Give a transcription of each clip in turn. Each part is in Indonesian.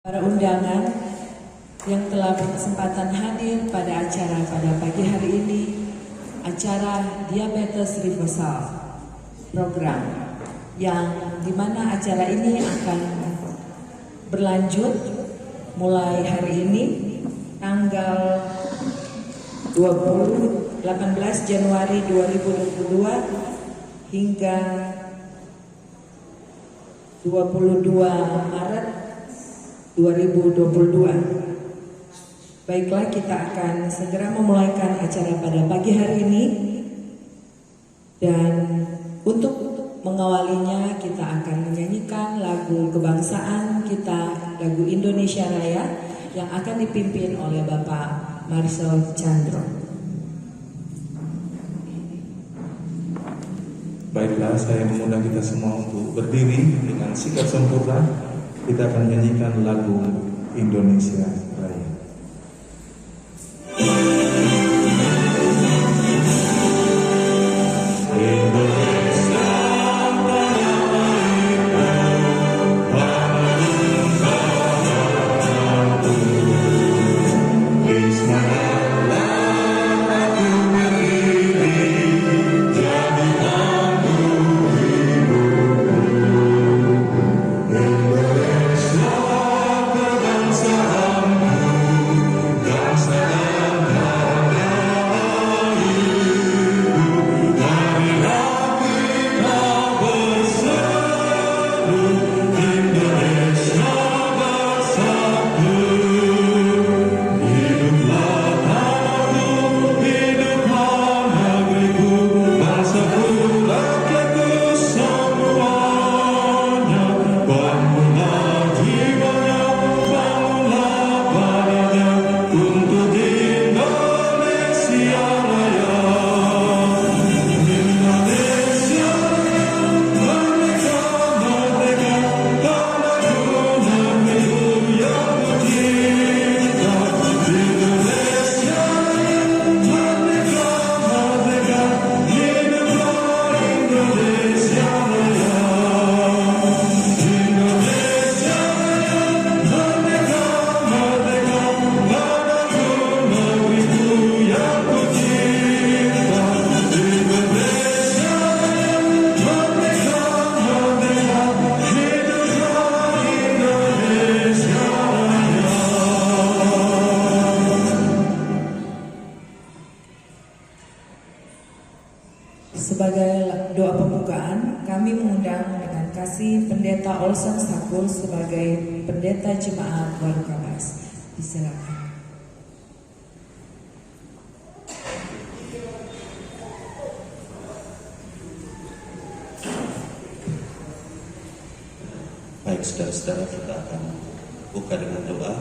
Para undangan yang telah berkesempatan hadir pada acara pada pagi hari ini, acara Diabetes Reversal program, yang dimana acara ini akan berlanjut mulai hari ini tanggal 18 Januari 2022 hingga 22 Maret 2022. Baiklah, kita akan segera memulaikan acara pada pagi hari ini. Dan untuk mengawalinya kita akan menyanyikan lagu kebangsaan kita, lagu Indonesia Raya, yang akan dipimpin oleh Bapak Marcel Chandro. Baiklah, saya mengundang kita semua untuk berdiri dengan sikap sempurna. Kita akan nyanyikan lagu Indonesia Raya. Sebagai doa pembukaan, kami mengundang dengan kasih Pendeta Olsen Sakul sebagai Pendeta Jemaat Warukabas. Disilakan. Baik, saudara-saudara, kita akan buka dengan doa.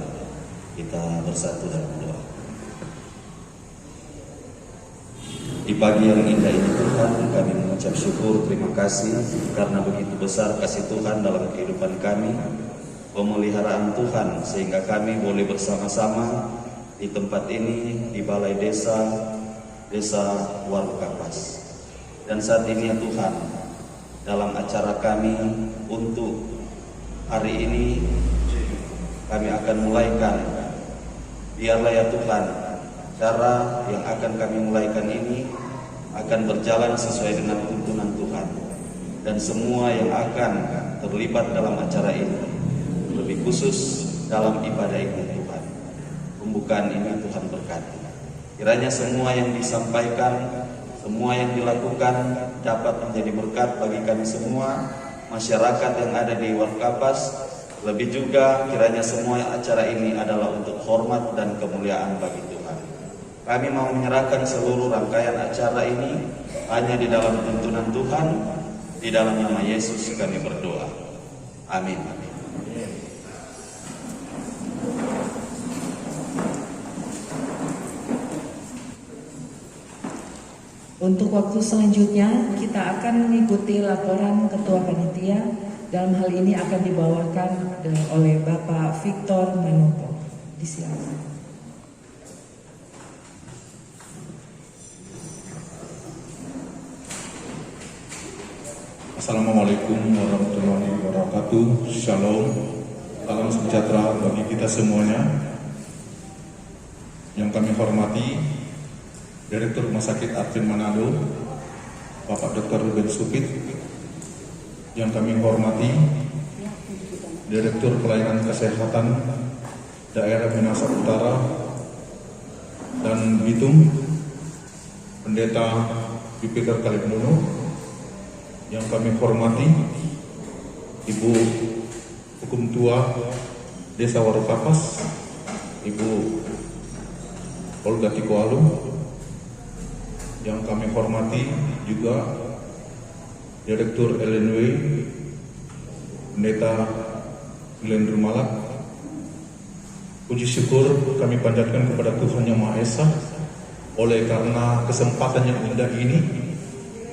Kita bersatu dalam doa. Di pagi yang indah ini Tuhan, kami mengucap syukur, terima kasih karena begitu besar kasih Tuhan dalam kehidupan kami, pemeliharaan Tuhan sehingga kami boleh bersama-sama di tempat ini, di balai desa Warukapas. Dan saat ini ya Tuhan, dalam acara kami untuk hari ini, kami akan mulaikan. Biarlah ya Tuhan, cara yang akan kami mulaikan ini akan berjalan sesuai dengan tuntunan Tuhan. Dan semua yang akan terlibat dalam acara ini, lebih khusus dalam ibadah ini Tuhan, pembukaan ini Tuhan berkati. Kiranya semua yang disampaikan, semua yang dilakukan dapat menjadi berkat bagi kami semua, masyarakat yang ada di Warukapas. Lebih juga kiranya semua acara ini adalah untuk hormat dan kemuliaan bagi Tuhan. Kami mau menyerahkan seluruh rangkaian acara ini hanya di dalam tuntunan Tuhan. Di dalam nama Yesus kami berdoa. Amin. Untuk waktu selanjutnya kita akan mengikuti laporan Ketua Panitia. Dalam hal ini akan dibawakan oleh Bapak Victor Manopo. Disilakan. Assalamualaikum warahmatullahi wabarakatuh. Shalom. Salam sejahtera bagi kita semuanya. Yang kami hormati Direktur Rumah Sakit Advent Manado, Bapak Dr. Ruben Supit. Yang kami hormati Direktur Pelayanan Kesehatan Daerah Minahasa Utara dan Bitung, Pendeta Jupiter Kalibnuno. Yang kami hormati Ibu Hukum Tua Desa Warukapas, Ibu Olga Tikoalu. Yang kami hormati juga Direktur LNW Pendeta Glenn Rumalak. Puji syukur kami panjatkan kepada Tuhan Yang Maha Esa, oleh karena kesempatan yang indah ini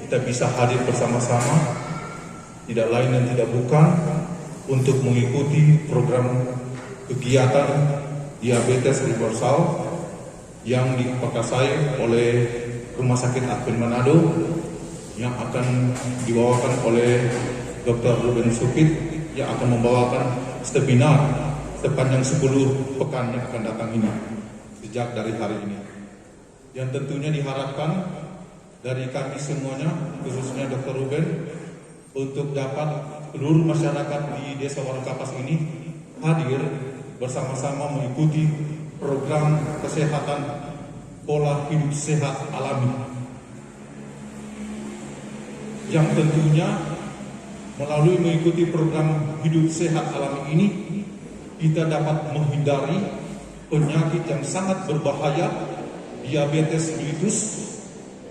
kita bisa hadir bersama-sama, tidak lain dan tidak bukan untuk mengikuti program kegiatan diabetes universal yang diperkasai oleh Rumah Sakit Advent Manado yang akan dibawakan oleh Dr. Ruben Supit, yang akan membawakan webinar sepanjang 10 pekan yang akan datang ini sejak dari hari ini. Yang tentunya diharapkan dari kami semuanya, khususnya Dr. Ruben, untuk dapat seluruh masyarakat di Desa Warukapas ini hadir bersama-sama mengikuti program kesehatan pola hidup sehat alami, yang tentunya melalui mengikuti program hidup sehat alami ini kita dapat menghindari penyakit yang sangat berbahaya, diabetes mellitus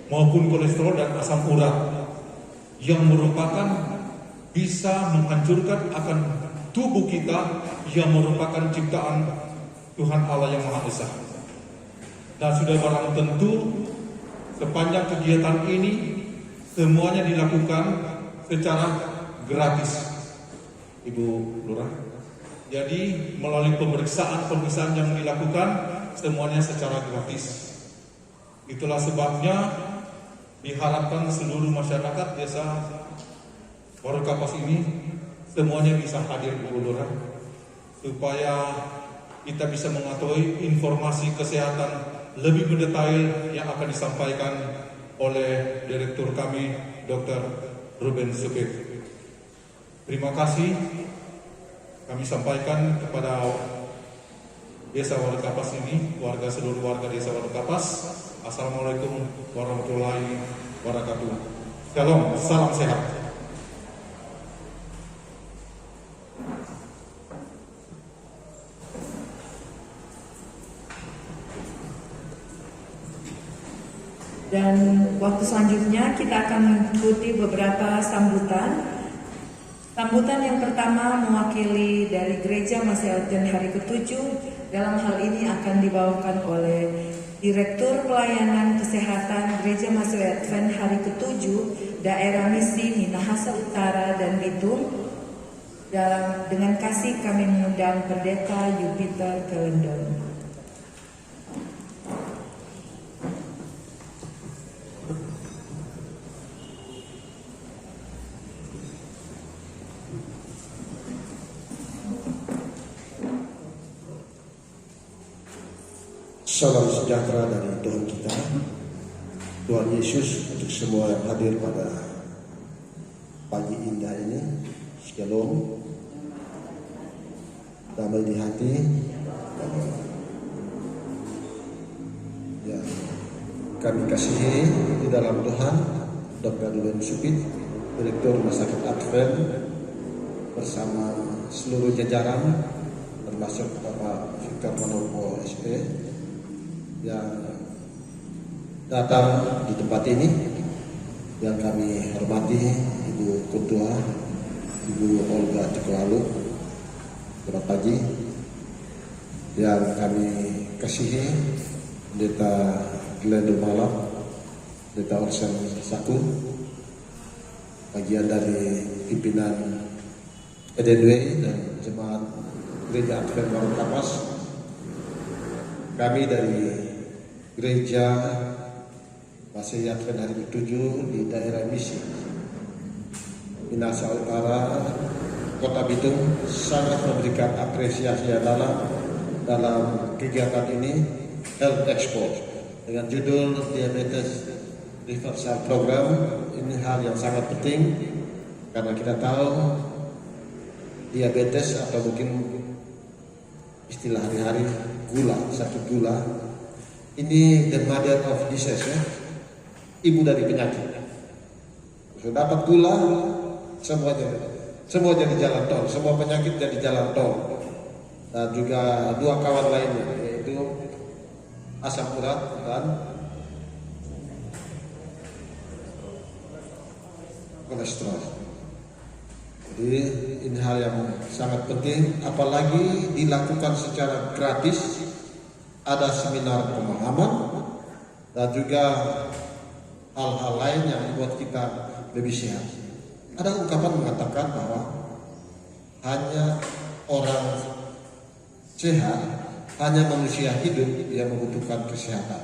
maupun kolesterol dan asam urat, yang merupakan bisa menghancurkan akan tubuh kita, yang merupakan ciptaan Tuhan Allah yang Maha Esa. Dan sudah barang tentu sepanjang kegiatan ini semuanya dilakukan secara gratis, Ibu Lurah. Jadi melalui pemeriksaan yang dilakukan semuanya secara gratis. Itulah sebabnya diharapkan seluruh masyarakat Desa Warukapas ini semuanya bisa hadir, Ibu Lurah, supaya kita bisa mengetahui informasi kesehatan lebih mendetail yang akan disampaikan oleh Direktur kami, Dr. Ruben Supit. Terima kasih kami sampaikan kepada Desa Warukapas ini, seluruh warga Desa Warukapas. Assalamualaikum warahmatullahi wabarakatuh. Shalom, salam sehat. Dan waktu selanjutnya kita akan mengikuti beberapa sambutan. Sambutan yang pertama mewakili dari Gereja Masih Advent hari ke-7. Dalam hal ini akan dibawakan oleh Direktur Pelayanan Kesehatan Gereja Masih Advent hari ke-7 Daerah Misi Minahasa Utara dan Bitung. Dengan kasih kami mengundang Pendeta Jupiter Kalendon. Salam sejahtera dari Tuhan kita, Tuhan Yesus, untuk semua yang hadir pada pagi indah ini. Shalom, damai di hati. Ya, kami kasihi di dalam Tuhan Dr. Ruben Supit, Direktur Rumah Sakit Advent, bersama seluruh jajaran, termasuk Bapak Victor Manopo SP, yang datang di tempat ini, yang kami hormati Ibu Ketua, Ibu Olga Tikoalu. Selamat pagi. Yang kami kasihi Pendeta Glenn Rumalak, Pendeta Orsen Saku, bagian dari pimpinan EDW dan Jemaat Gereja Advent Warukapas. Kami dari Gereja Masih Advent hari ke-7 di daerah Misi Minahasa Utara Kota Bitung sangat memberikan apresiasi yang dalam kegiatan ini, Health Expo dengan judul Diabetes Reversal Program. Ini hal yang sangat penting karena kita tahu diabetes atau mungkin istilah hari-hari sakit gula ini the mother of disease, ya, ibu dari penyakit. Sudah dapat gula, semua jadi jalan tol, semua penyakit jadi jalan tol. Dan juga dua kawan lainnya, yaitu asam urat dan kolesterol. Jadi ini hal yang sangat penting, apalagi dilakukan secara gratis. Ada seminar pemahaman dan juga hal-hal lain yang membuat kita lebih sehat. Ada ungkapan mengatakan bahwa hanya orang sehat, hanya manusia hidup yang membutuhkan kesehatan.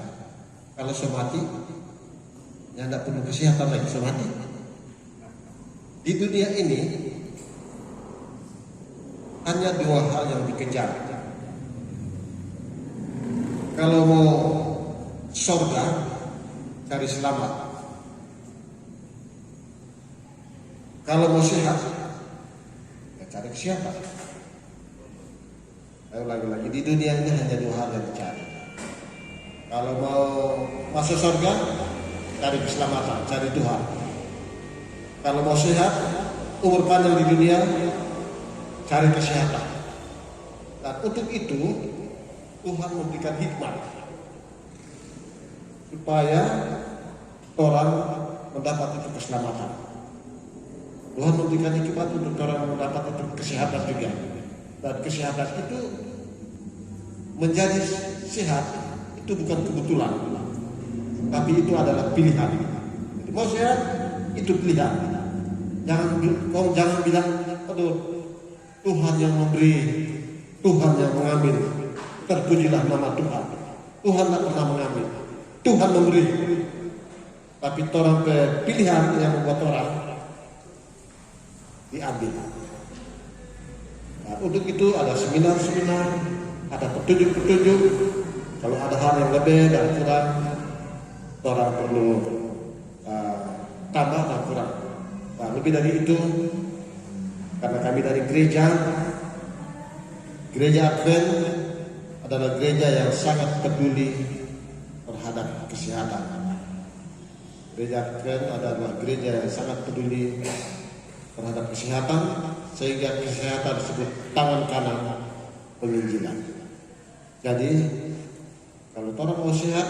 Kalau semati, ya tidak perlu kesehatan lagi, semati. Di dunia ini hanya dua hal yang dikejar. Kalau mau surga, cari selamat. Kalau mau sehat, ya cari kesehatan. Lagi-lagi di dunia ini hanya dua hal yang dicari. Kalau mau masuk surga, cari keselamatan, cari Tuhan. Kalau mau sehat, umur panjang di dunia, cari kesehatan. Dan untuk itu Tuhan memberikan hikmat supaya orang mendapat itu keselamatan. Tuhan memberikan hikmat untuk orang mendapat itu kesehatan juga. Dan kesehatan itu menjadi sehat itu bukan kebetulan, tapi itu adalah pilihan. Jadi mau sehat itu pilihan. Jangan bilang, aduh, Tuhan yang memberi, Tuhan yang mengambil. Terpujilah nama Tuhan. Tuhan tak pernah mengambil, Tuhan memberi. Tapi orang pilihan yang membuat orang diambil. Nah, untuk itu ada seminar-seminar, ada petunjuk-petunjuk. Kalau ada hal yang lebih dan kurang, orang perlu tambah dan kurang. Nah, lebih dari itu, karena kami dari gereja Advent adalah gereja yang sangat peduli terhadap kesehatan. Gereja Advent adalah gereja yang sangat peduli terhadap kesehatan, sehingga kesehatan disebut tangan kanan penginjilan. Jadi kalau orang mau sehat,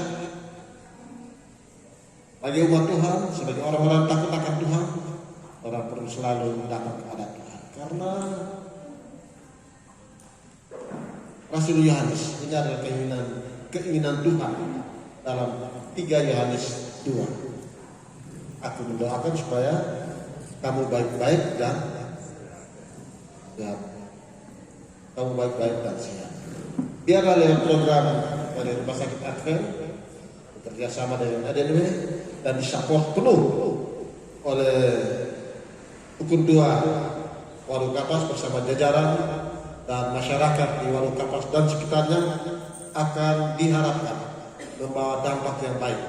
bagi umat Tuhan, sebagai orang-orang takut akan Tuhan, orang perlu selalu mendapat kepada Tuhan. Karena Rasul Yohanes, ini adalah keinginan Tuhan dalam 3 Yohanes 2. Aku mendoakan supaya kamu baik-baik dan kamu baik-baik dan sehat. Biarlah lewat program dari Rumah Sakit Advent bekerja sama dengan ADNW dan disupport penuh oleh Ukun 2 Warung Kapas bersama jajaran dan masyarakat di Warung Kapas dan sekitarnya akan diharapkan membawa dampak yang baik,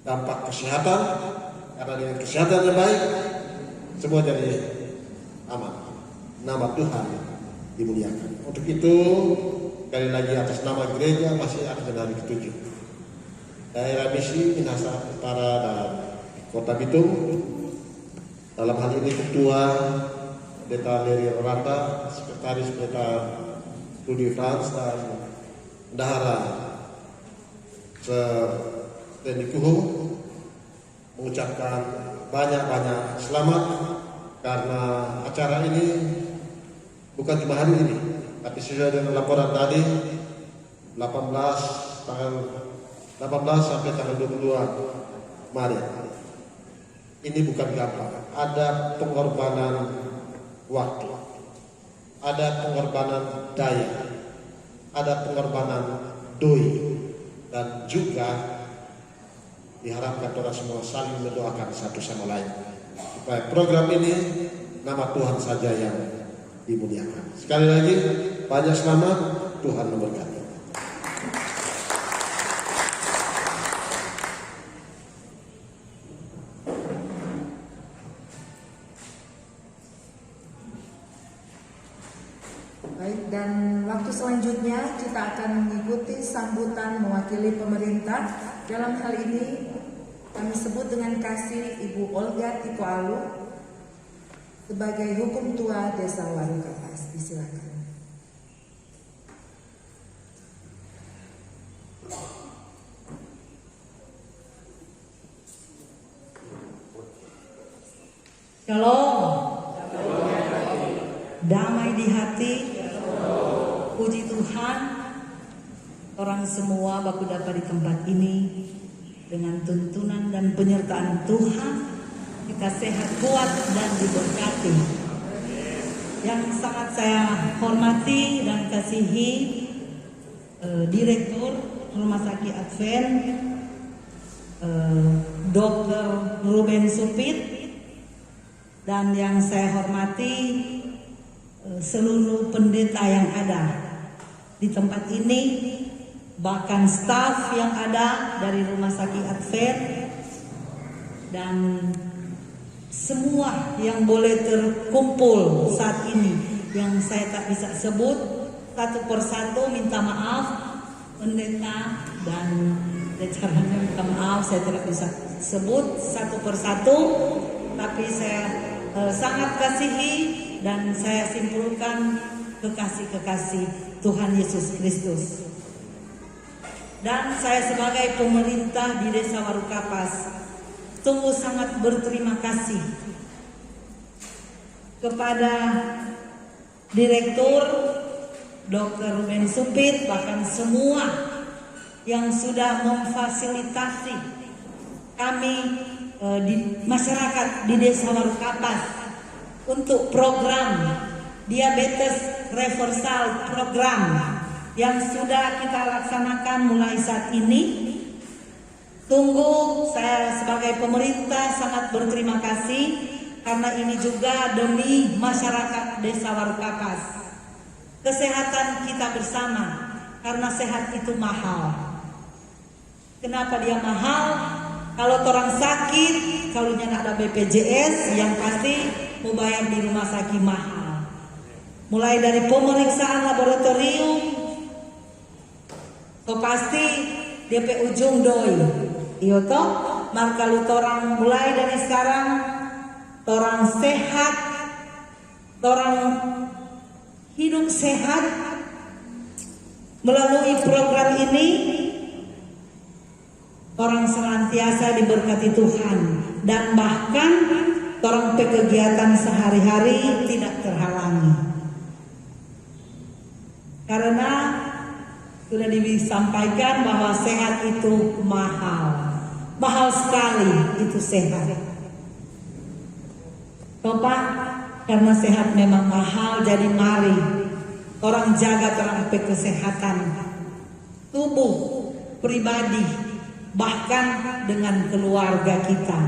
dampak kesehatan. Karena dengan kesehatan yang baik, semua jadi aman. Nama Tuhan dimuliakan. Untuk itu, sekali lagi atas nama gereja masih ada hari ke-7. Daerah misi Minahasa Utara dan Kota Bitung. Dalam hal ini Ketua Pendeta Leri Ranta, Sekretaris Pendeta Rudi Frans dan Bendahara Stendi Kuhu mengucapkan banyak-banyak selamat karena acara ini bukan cuma hari ini, tapi sesuai dengan laporan tadi tanggal 18 sampai tanggal 22 Maret. Ini bukan gampang, ada pengorbanan waktu, ada pengorbanan daya, ada pengorbanan doi, dan juga diharapkan kita semua saling mendoakan satu sama lain supaya program ini nama Tuhan saja yang dimuliakan. Sekali lagi, banyak selamat, Tuhan memberkati. Baik, dan waktu selanjutnya kita akan mengikuti sambutan mewakili pemerintah. Dalam hal ini kami sebut dengan kasih Ibu Olga Tiko Alu sebagai hukum tua Desa Warukapas. Disilakan. Shalom. Damai di hati. Puji Tuhan, orang semua baku dapat di tempat ini dengan tuntunan dan penyertaan Tuhan, kita sehat, kuat dan diberkati. Yang sangat saya hormati dan kasihi Direktur Rumah Sakit Advent, Dr. Ruben Supit, dan yang saya hormati seluruh pendeta yang ada di tempat ini, bahkan staf yang ada dari Rumah Sakit Advent, dan semua yang boleh terkumpul saat ini yang saya tak bisa sebut satu persatu. Minta maaf pendeta dan jajarannya, minta maaf saya tidak bisa sebut satu persatu, tapi saya sangat kasihi dan saya simpulkan kekasih-kekasih Tuhan Yesus Kristus. Dan saya sebagai pemerintah di Desa Warukapas sungguh sangat berterima kasih kepada Direktur Dr. Ruben Supit, bahkan semua yang sudah memfasilitasi kami di masyarakat di Desa Warukapas untuk program diabetes reversal, program yang sudah kita laksanakan mulai saat ini. Sungguh saya sebagai pemerintah sangat berterima kasih, karena ini juga demi masyarakat Desa Warukapas. Kesehatan kita bersama, karena sehat itu mahal. Kenapa dia mahal? Kalau orang sakit, kalau nggak ada BPJS, yang pasti mau bayar di rumah sakit mahal. Mulai dari pemeriksaan laboratorium, so pasti DP ujung doi. Iyo toh, maka lu torang mulai dari sekarang, torang sehat, torang hidup sehat melalui program ini. Orang senantiasa diberkati Tuhan, dan bahkan orang kegiatan sehari-hari tidak terhalangi. Karena sudah disampaikan bahwa sehat itu mahal. Mahal sekali itu sehat. Bapak, karena sehat memang mahal, jadi mari orang jaga orang kesehatan tubuh pribadi, bahkan dengan keluarga kita.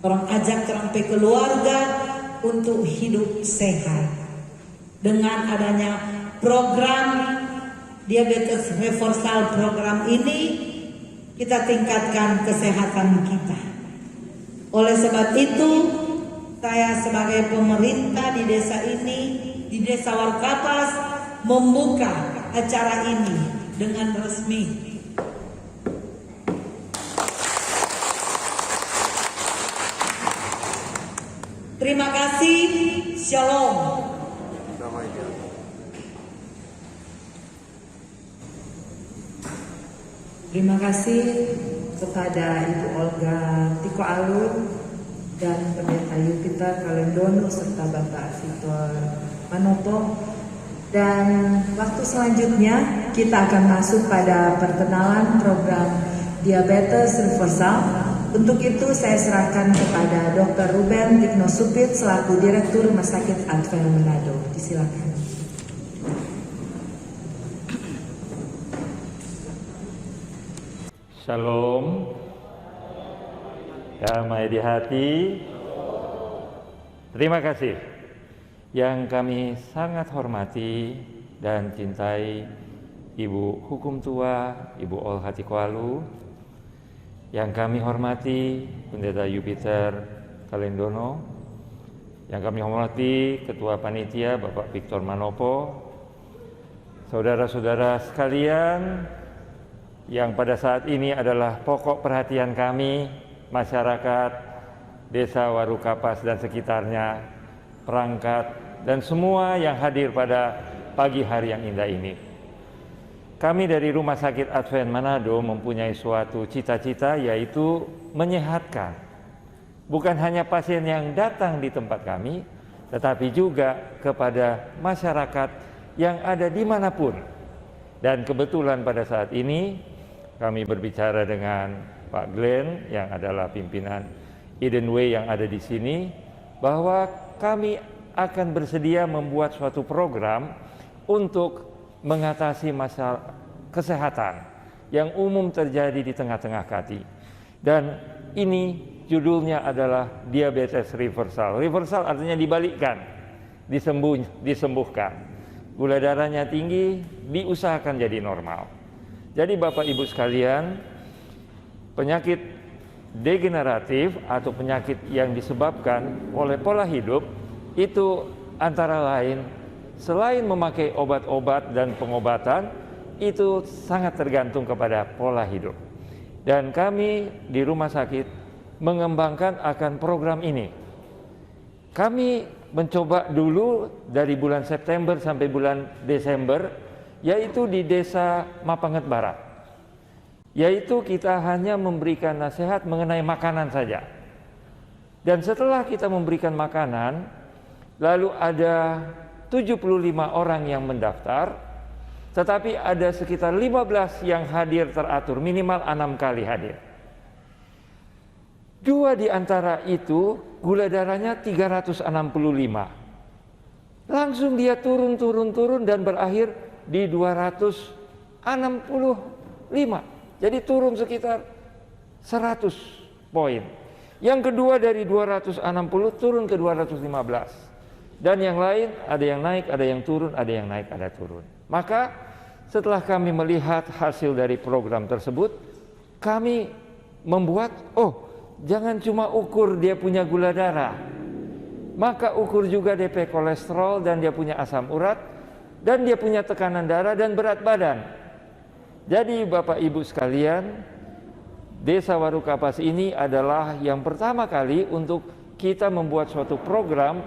Orang ajak orang keluarga untuk hidup sehat. Dengan adanya program diabetes reversal, program ini kita tingkatkan kesehatan kita. Oleh sebab itu, saya sebagai pemerintah di desa ini, di Desa Warukapas, membuka acara ini dengan resmi. Terima kasih. Shalom. Terima kasih kepada Ibu Olga Tiko Alu dan Pendeta Yupiter Kalendono serta Bapak Victor Manopo. Dan waktu selanjutnya kita akan masuk pada perkenalan program diabetes reversal. Untuk itu saya serahkan kepada Dr. Ruben Tiko Supit selaku Direktur Rumah Sakit Advent Manado. Disilakan. Shalom, damai di hati. Terima kasih. Yang kami sangat hormati dan cintai Ibu Hukum Tua, Ibu Ol Hatikualu. Yang kami hormati Pendeta Jupiter Kalendono. Yang kami hormati Ketua Panitia Bapak Victor Manopo. Saudara-saudara sekalian, yang pada saat ini adalah pokok perhatian kami, masyarakat Desa Warukapas dan sekitarnya, perangkat, dan semua yang hadir pada pagi hari yang indah ini. Kami dari Rumah Sakit Advent Manado mempunyai suatu cita-cita, yaitu menyehatkan bukan hanya pasien yang datang di tempat kami, tetapi juga kepada masyarakat yang ada dimanapun. Dan kebetulan pada saat ini kami berbicara dengan Pak Glenn yang adalah pimpinan Eden Way yang ada di sini, bahwa kami akan bersedia membuat suatu program untuk mengatasi masalah kesehatan yang umum terjadi di tengah-tengah kati. Dan ini judulnya adalah diabetes reversal. Reversal artinya dibalikkan, disembuhkan. Gula darahnya tinggi, diusahakan jadi normal. Jadi Bapak Ibu sekalian, penyakit degeneratif atau penyakit yang disebabkan oleh pola hidup itu antara lain, selain memakai obat-obat dan pengobatan, itu sangat tergantung kepada pola hidup. Dan kami di rumah sakit mengembangkan akan program ini. Kami mencoba dulu dari bulan September sampai bulan Desember, yaitu di Desa Mapanget Barat. Yaitu kita hanya memberikan nasihat mengenai makanan saja. Dan setelah kita memberikan makanan, lalu ada 75 orang yang mendaftar, tetapi ada sekitar 15 yang hadir teratur, minimal 6 kali hadir. 2 di antara itu gula darahnya 365. Langsung dia turun dan berakhir di 265. Jadi turun sekitar 100 poin. Yang kedua dari 260 turun ke 215. Dan yang lain ada yang naik, ada yang turun, ada yang naik, ada turun. Maka setelah kami melihat hasil dari program tersebut, kami membuat, jangan cuma ukur dia punya gula darah, maka ukur juga DP kolesterol, dan dia punya asam urat, dan dia punya tekanan darah dan berat badan. Jadi Bapak Ibu sekalian, Desa Warukapas ini adalah yang pertama kali untuk kita membuat suatu program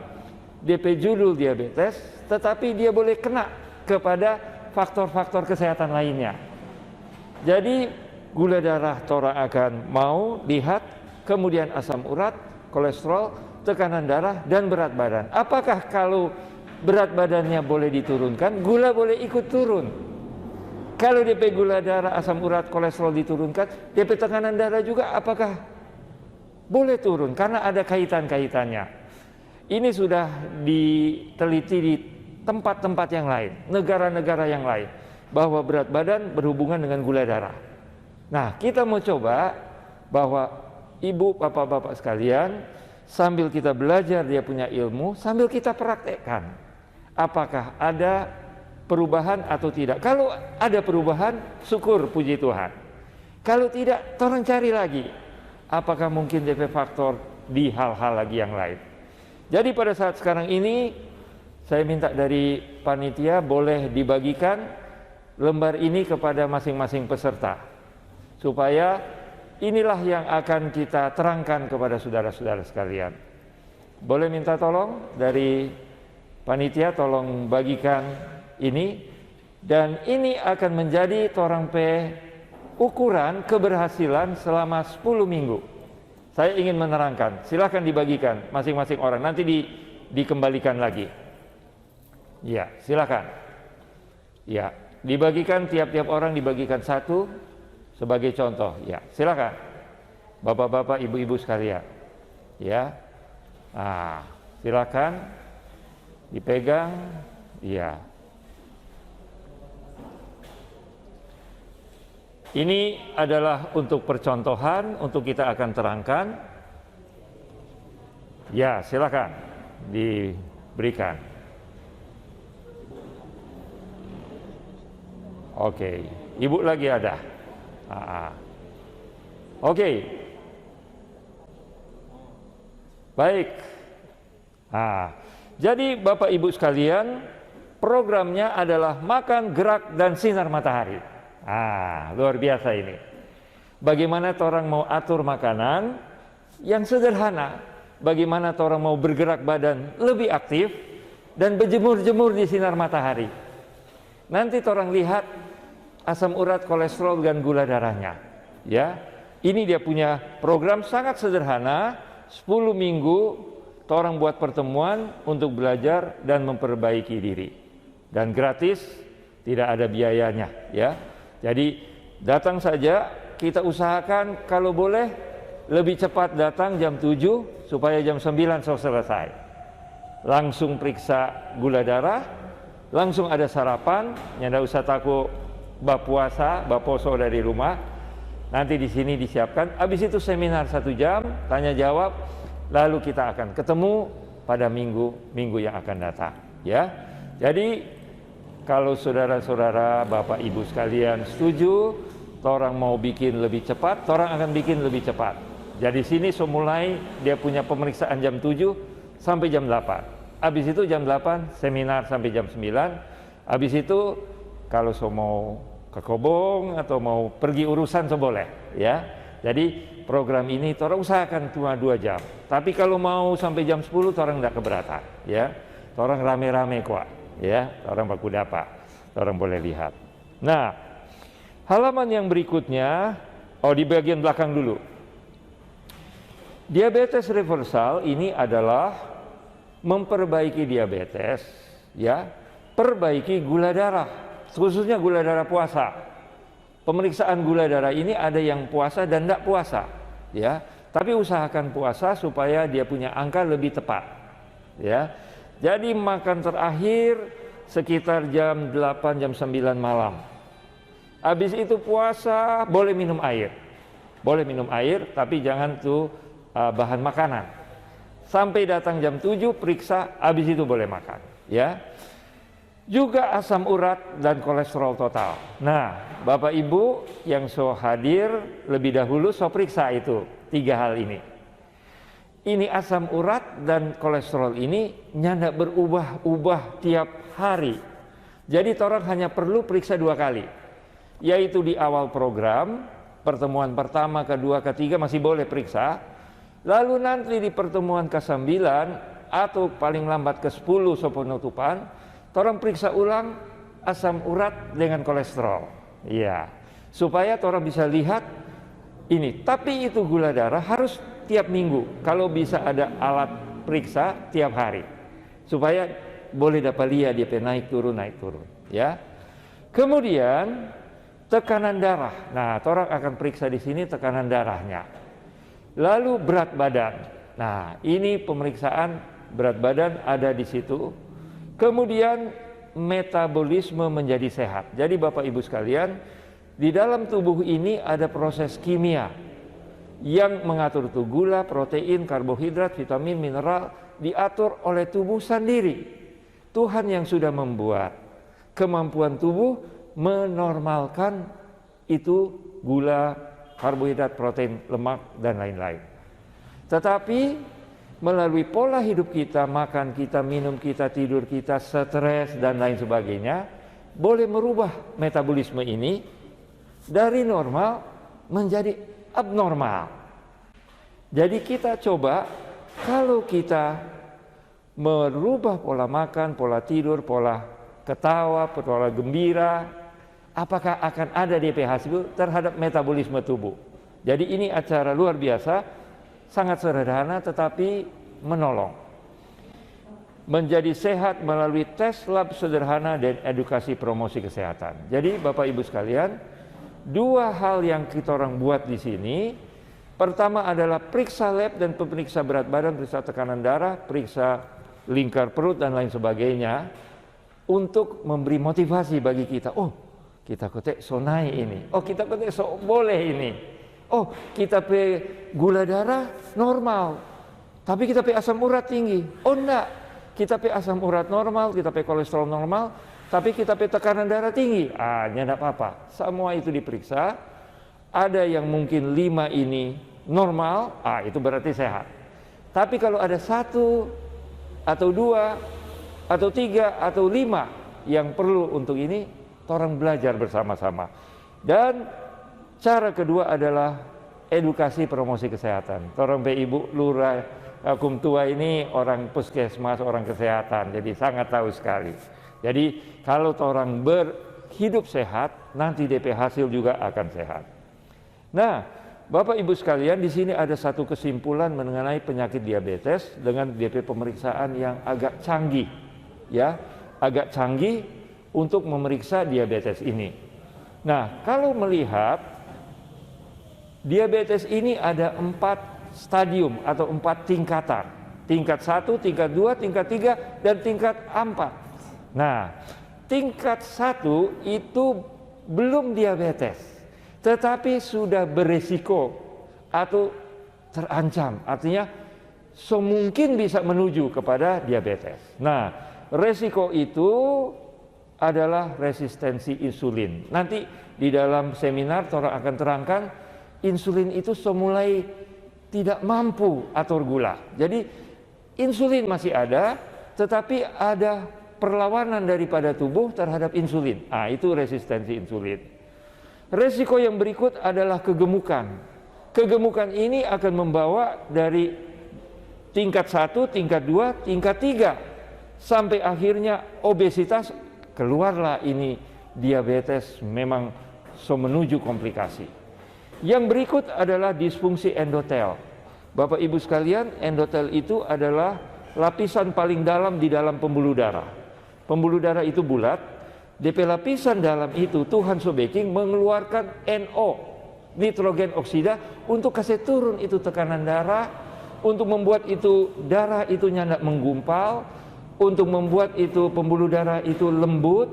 DP judul diabetes, tetapi dia boleh kena kepada faktor-faktor kesehatan lainnya. Jadi gula darah tora akan mau lihat, kemudian asam urat, kolesterol, tekanan darah, dan berat badan. Apakah kalau berat badannya boleh diturunkan, gula boleh ikut turun? Kalau DP gula darah, asam urat, kolesterol diturunkan, DP tekanan darah juga apakah boleh turun? Karena ada kaitan-kaitannya. Ini sudah diteliti di tempat-tempat yang lain, negara-negara yang lain, bahwa berat badan berhubungan dengan gula darah. Nah, kita mau coba bahwa ibu, bapak-bapak sekalian, sambil kita belajar dia punya ilmu, sambil kita praktekkan. Apakah ada perubahan atau tidak? Kalau ada perubahan, syukur, puji Tuhan. Kalau tidak, tolong cari lagi. Apakah mungkin DP faktor di hal-hal lagi yang lain? Jadi pada saat sekarang ini, saya minta dari panitia boleh dibagikan lembar ini kepada masing-masing peserta. Supaya inilah yang akan kita terangkan kepada saudara-saudara sekalian. Boleh minta tolong dari panitia, tolong bagikan ini, dan ini akan menjadi torang pe ukuran keberhasilan selama 10 minggu. Saya ingin menerangkan, silahkan dibagikan masing-masing orang, nanti dikembalikan lagi. Ya, silahkan. Ya, dibagikan, tiap-tiap orang dibagikan satu sebagai contoh. Ya, silahkan. Bapak-bapak, ibu-ibu sekalian. Ya, silahkan dipegang. Ya. Ini adalah untuk percontohan, untuk kita akan terangkan. Ya, silakan. diberikan. Oke, Ibu lagi ada. Oke. Baik. Jadi Bapak Ibu sekalian, programnya adalah makan, gerak, dan sinar matahari. Luar biasa ini. Bagaimana orang mau atur makanan yang sederhana, bagaimana orang mau bergerak badan lebih aktif dan berjemur-jemur di sinar matahari. Nanti orang lihat asam urat, kolesterol, dan gula darahnya. Ya, ini dia punya program sangat sederhana, 10 minggu orang buat pertemuan untuk belajar dan memperbaiki diri. Dan gratis, tidak ada biayanya, ya. Jadi datang saja, kita usahakan kalau boleh lebih cepat datang jam 7 supaya jam 9 selesai. Langsung periksa gula darah, langsung ada sarapan, tidak usah takut bab puasa, bab poso dari rumah. Nanti di sini disiapkan. Habis itu seminar 1 jam, tanya jawab, lalu kita akan ketemu pada minggu yang akan datang. Ya, jadi kalau saudara-saudara, Bapak Ibu sekalian setuju, orang mau bikin lebih cepat, orang akan bikin lebih cepat. Jadi sini mulai dia punya pemeriksaan jam 7 sampai jam 8. Habis itu jam 8 seminar sampai jam 9. Habis itu kalau mau ke Kobong atau mau pergi urusan boleh, ya. Jadi program ini orang usahakan cuma 2 jam. Tapi kalau mau sampai jam 10 orang tidak keberatan, ya. Orang rame-rame kok, ya. Orang baku dapat, orang boleh lihat. Nah, halaman yang berikutnya, di bagian belakang dulu. Diabetes reversal ini adalah memperbaiki diabetes, ya. Perbaiki gula darah, khususnya gula darah puasa. Pemeriksaan gula darah ini ada yang puasa dan tidak puasa, ya. Tapi usahakan puasa supaya dia punya angka lebih tepat, ya. Jadi makan terakhir sekitar jam 8 jam 9 malam. Habis itu puasa boleh minum air. Boleh minum air tapi jangan bahan makanan. Sampai datang jam 7 periksa, habis itu boleh makan, ya. Juga asam urat dan kolesterol total. Nah, Bapak Ibu yang hadir lebih dahulu periksa itu 3 hal ini. Ini asam urat dan kolesterol ini nyanda berubah-ubah tiap hari. Jadi orang hanya perlu periksa 2 kali. Yaitu di awal program, pertemuan pertama, kedua, ketiga masih boleh periksa. Lalu nanti di pertemuan ke-9 atau paling lambat ke-10 penutupan, orang periksa ulang asam urat dengan kolesterol. Ya, supaya orang bisa lihat ini. Tapi itu gula darah harus tiap minggu. Kalau bisa ada alat periksa tiap hari. Supaya boleh dapat lihat dia naik turun, ya. Kemudian tekanan darah. Nah, orang akan periksa di sini tekanan darahnya. Lalu berat badan. Nah, ini pemeriksaan berat badan ada di situ. Kemudian metabolisme menjadi sehat. Jadi Bapak Ibu sekalian, di dalam tubuh ini ada proses kimia yang mengatur gula, protein, karbohidrat, vitamin, mineral diatur oleh tubuh sendiri. Tuhan yang sudah membuat kemampuan tubuh menormalkan itu gula, karbohidrat, protein, lemak, dan lain-lain. Tetapi melalui pola hidup kita, makan kita, minum kita, tidur kita, stres, dan lain sebagainya, boleh merubah metabolisme ini dari normal menjadi abnormal. Jadi kita coba, kalau kita merubah pola makan, pola tidur, pola ketawa, pola gembira, apakah akan ada DP hasil terhadap metabolisme tubuh. Jadi ini acara luar biasa, sangat sederhana tetapi menolong. Menjadi sehat melalui tes lab sederhana dan edukasi promosi kesehatan. Jadi Bapak Ibu sekalian, 2 hal yang kita orang buat di sini. Pertama adalah periksa lab dan pemeriksa berat badan, periksa tekanan darah, periksa lingkar perut dan lain sebagainya, untuk memberi motivasi bagi kita. Oh, kita kotek so naik ini. Oh, kita kotek so boleh ini. Oh, kita pe gula darah normal. Tapi kita pe asam urat tinggi. Oh enggak, kita pe asam urat normal, kita pe kolesterol normal, tapi kita pe tekanan darah tinggi. Enggak apa-apa. Semua itu diperiksa. Ada yang mungkin 5 ini normal, itu berarti sehat. Tapi kalau ada 1 atau 2 atau 3 atau 5 yang perlu untuk ini, orang belajar bersama-sama. Dan cara kedua adalah edukasi promosi kesehatan. Orang pe ibu lurah Akum tua ini orang puskesmas, orang kesehatan, jadi sangat tahu sekali. Jadi kalau orang berhidup sehat, nanti DP hasil juga akan sehat. Nah, Bapak Ibu sekalian, di sini ada satu kesimpulan mengenai penyakit diabetes dengan DP pemeriksaan yang agak canggih, ya, agak canggih untuk memeriksa diabetes ini. Nah, kalau melihat diabetes ini ada 4 stadium atau 4 tingkatan. Tingkat 1, tingkat 2, tingkat 3, dan tingkat 4. Nah, tingkat 1 itu belum diabetes, tetapi sudah beresiko atau terancam. Artinya semungkin bisa menuju kepada diabetes. Nah, resiko itu adalah resistensi insulin. Nanti di dalam seminar orang akan terangkan insulin itu semulai tidak mampu atur gula. Jadi insulin masih ada, tetapi ada perlawanan daripada tubuh terhadap insulin. Itu resistensi insulin. Resiko yang berikut adalah kegemukan. Kegemukan ini akan membawa dari tingkat 1, tingkat 2, tingkat 3 sampai akhirnya obesitas. Keluarlah ini diabetes, memang menuju komplikasi. Yang berikut adalah disfungsi endotel. Bapak Ibu sekalian, endotel itu adalah lapisan paling dalam di dalam pembuluh darah. Pembuluh darah itu bulat. DP lapisan dalam itu Tuhan Sobeking mengeluarkan NO, nitrogen oksida, untuk kasih turun itu tekanan darah, untuk membuat itu darah itu nyandak menggumpal, untuk membuat itu pembuluh darah itu lembut,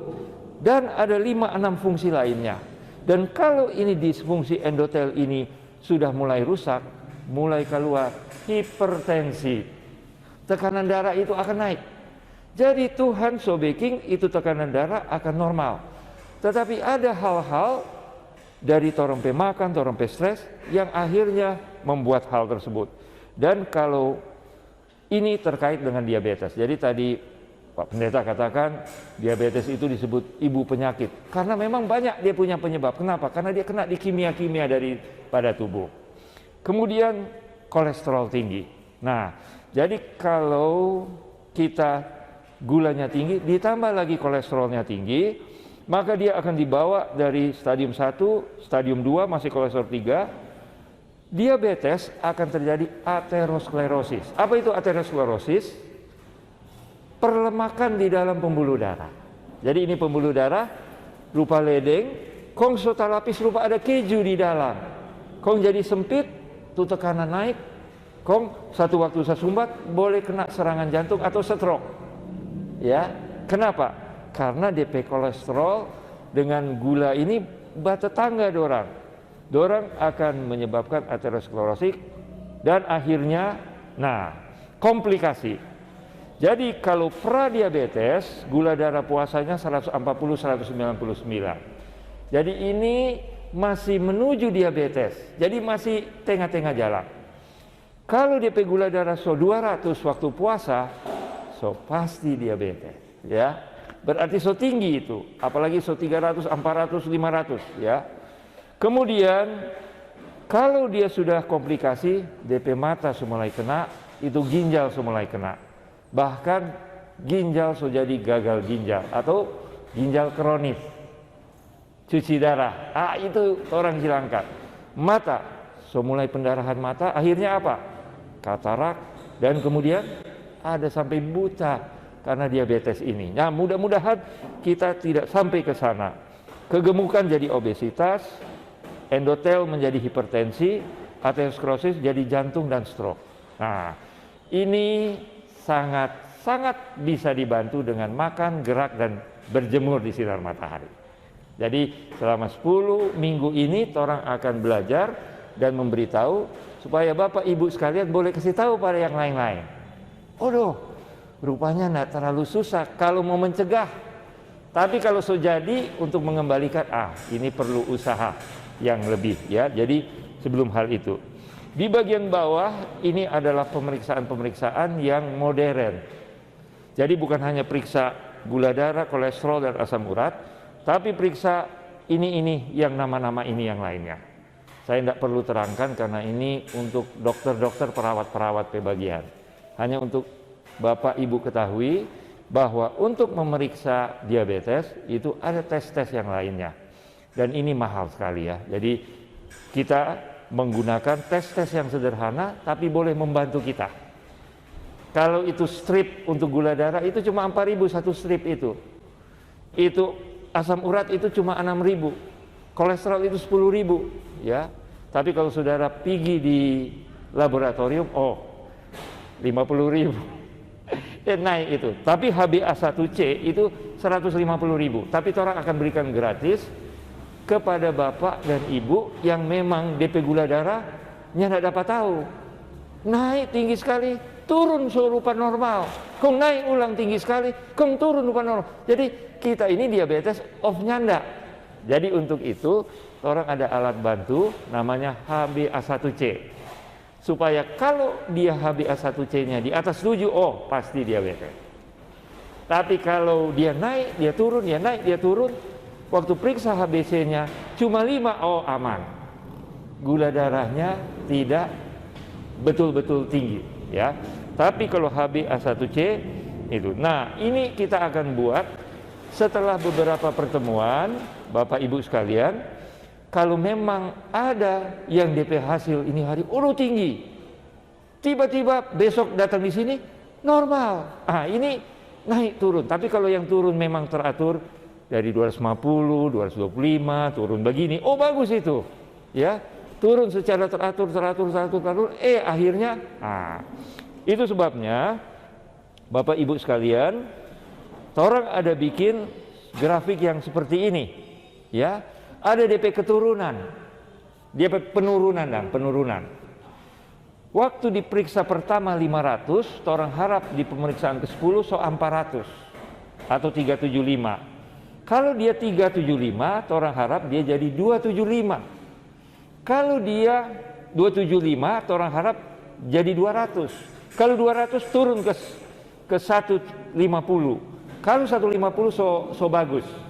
dan ada 5-6 fungsi lainnya. Dan kalau ini disfungsi endotel ini sudah mulai rusak, mulai keluar hipertensi, tekanan darah itu akan naik. Jadi Tuhan Sobeking itu tekanan darah akan normal. Tetapi ada hal-hal dari torompe makan, torompe stres yang akhirnya membuat hal tersebut. Dan kalau ini terkait dengan diabetes. Jadi tadi Pak Pendeta katakan diabetes itu disebut ibu penyakit. Karena memang banyak dia punya penyebab. Kenapa? Karena dia kena di kimia-kimia pada tubuh. Kemudian kolesterol tinggi. Nah, jadi kalau kita gulanya tinggi, ditambah lagi kolesterolnya tinggi, maka dia akan dibawa dari stadium 1, stadium 2 masih kolesterol 3, diabetes akan terjadi aterosklerosis. Apa itu aterosklerosis? Perlemakan di dalam pembuluh darah. Jadi ini pembuluh darah rupa ledeng, kong sotalapis rupa ada keju di dalam. Kong jadi sempit, tuh tekanan naik, kong satu waktu sesumbat boleh kena serangan jantung atau stroke. Ya, kenapa? Karena DP kolesterol dengan gula ini bertetangga dorang. Dorang akan menyebabkan aterosklerosis dan akhirnya, komplikasi. Jadi kalau pradiabetes, gula darah puasanya 140-199. Jadi ini masih menuju diabetes. Jadi masih tengah-tengah jalan. Kalau DP gula darah 200 waktu puasa, pasti diabetes, ya. Berarti tinggi itu, apalagi 300, 400, 500, ya. Kemudian kalau dia sudah komplikasi, DP mata mulai kena, itu ginjal mulai kena. Bahkan ginjal jadi gagal ginjal atau ginjal kronis. Cuci darah, itu orang hilangkan. Mata mulai pendarahan mata, akhirnya apa? Katarak, dan kemudian ada sampai buta karena diabetes ini. Nah, mudah-mudahan kita tidak sampai ke sana. Kegemukan jadi obesitas, endotel menjadi hipertensi, aterosklerosis jadi jantung dan stroke. Nah, ini sangat bisa dibantu dengan makan, gerak, dan berjemur di sinar matahari. Jadi selama 10 minggu ini orang akan belajar dan memberitahu supaya Bapak Ibu sekalian boleh kasih tahu pada yang lain-lain. Aduh, rupanya tidak terlalu susah kalau mau mencegah. Tapi kalau jadi untuk mengembalikan, ini perlu usaha yang lebih ya. Jadi sebelum hal itu, di bagian bawah ini adalah pemeriksaan-pemeriksaan yang modern. Jadi bukan hanya periksa gula darah, kolesterol dan asam urat, tapi periksa ini yang nama-nama ini yang lainnya. Saya tidak perlu terangkan karena ini untuk dokter-dokter, perawat-perawat bagian. Hanya untuk Bapak Ibu ketahui bahwa untuk memeriksa diabetes itu ada tes-tes yang lainnya. Dan ini mahal sekali ya. Jadi kita menggunakan tes-tes yang sederhana tapi boleh membantu kita. Kalau itu strip untuk gula darah itu cuma 4.000 satu strip itu. Itu asam urat itu cuma 6.000. Kolesterol itu 10.000 ya. Tapi kalau saudara pergi di laboratorium 50.000. Naik itu. Tapi HbA1c itu 150.000. Tapi orang akan berikan gratis kepada bapak dan ibu yang memang DP gula darahnya tidak dapat tahu. Naik tinggi sekali, turun serupa normal. Kong naik ulang tinggi sekali, kong turun rupa normal. Jadi kita ini diabetes of nyanda. Jadi untuk itu orang ada alat bantu namanya HbA1c. Supaya kalau dia HbA1c-nya di atas 7, pasti diabetes. Tapi kalau dia naik, dia turun, dia naik, dia turun, waktu periksa HbC-nya cuma 5, aman. Gula darahnya tidak betul-betul tinggi, ya. Tapi kalau HbA1c itu. Nah, ini kita akan buat setelah beberapa pertemuan, Bapak Ibu sekalian. Kalau memang ada yang DP hasil ini hari tinggi, tiba-tiba besok datang di sini normal. Ini naik turun. Tapi kalau yang turun memang teratur dari 250, 225 turun begini, bagus itu, ya turun secara teratur. Akhirnya, itu sebabnya Bapak Ibu sekalian, orang ada bikin grafik yang seperti ini, ya. Ada DP keturunan, DP penurunan. Waktu diperiksa pertama 500, orang harap di pemeriksaan ke-10 400 atau 375. Kalau dia 375, orang harap dia jadi 275. Kalau dia 275, orang harap jadi 200. Kalau 200 turun ke 150. Kalau 150 so bagus.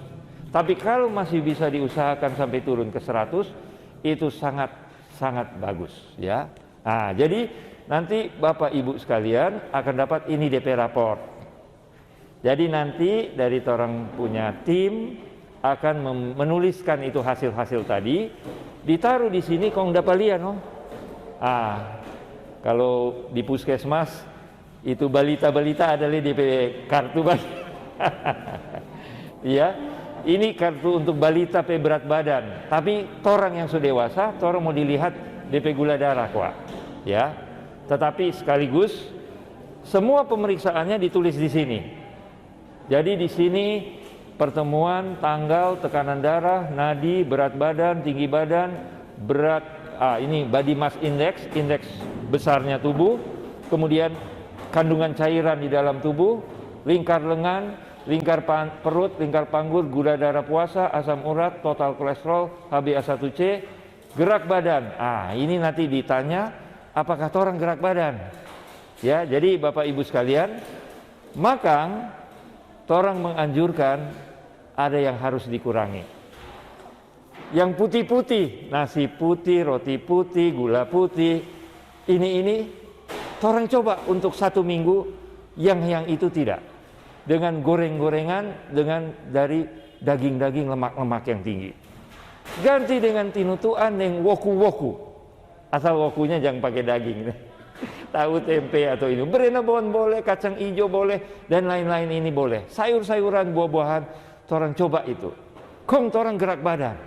Tapi kalau masih bisa diusahakan sampai turun ke 100, itu sangat bagus, ya. Jadi nanti Bapak Ibu sekalian akan dapat ini DP raport. Jadi nanti dari orang punya tim akan menuliskan itu hasil-hasil tadi, ditaruh di sini kong dapat lihat, kalau di puskesmas itu balita-balita adalah DP kartu ya. Ini kartu untuk balita berat badan. Tapi orang yang sudah dewasa, orang mau dilihat DP gula darah ya. Tetapi sekaligus semua pemeriksaannya ditulis di sini. Jadi di sini pertemuan, tanggal, tekanan darah, nadi, berat badan, tinggi badan, berat, ini body mass index, indeks besarnya tubuh, kemudian kandungan cairan di dalam tubuh, lingkar lengan, lingkar perut, lingkar panggul, gula darah puasa, asam urat, total kolesterol, HbA1c, gerak badan. Ini nanti ditanya apakah orang gerak badan. Ya, jadi Bapak Ibu sekalian, maka orang menganjurkan ada yang harus dikurangi. Yang putih-putih, nasi putih, roti putih, gula putih, ini orang coba untuk 1 minggu yang itu tidak. Dengan goreng-gorengan, dengan dari daging-daging lemak-lemak yang tinggi. Ganti dengan tinutuan yang woku-woku. Asal wokunya jangan pakai daging. Tahu tempe atau ini. Berenabon boleh, kacang hijau boleh, dan lain-lain ini boleh. Sayur-sayuran, buah-buahan, orang coba itu. Kong orang gerak badan.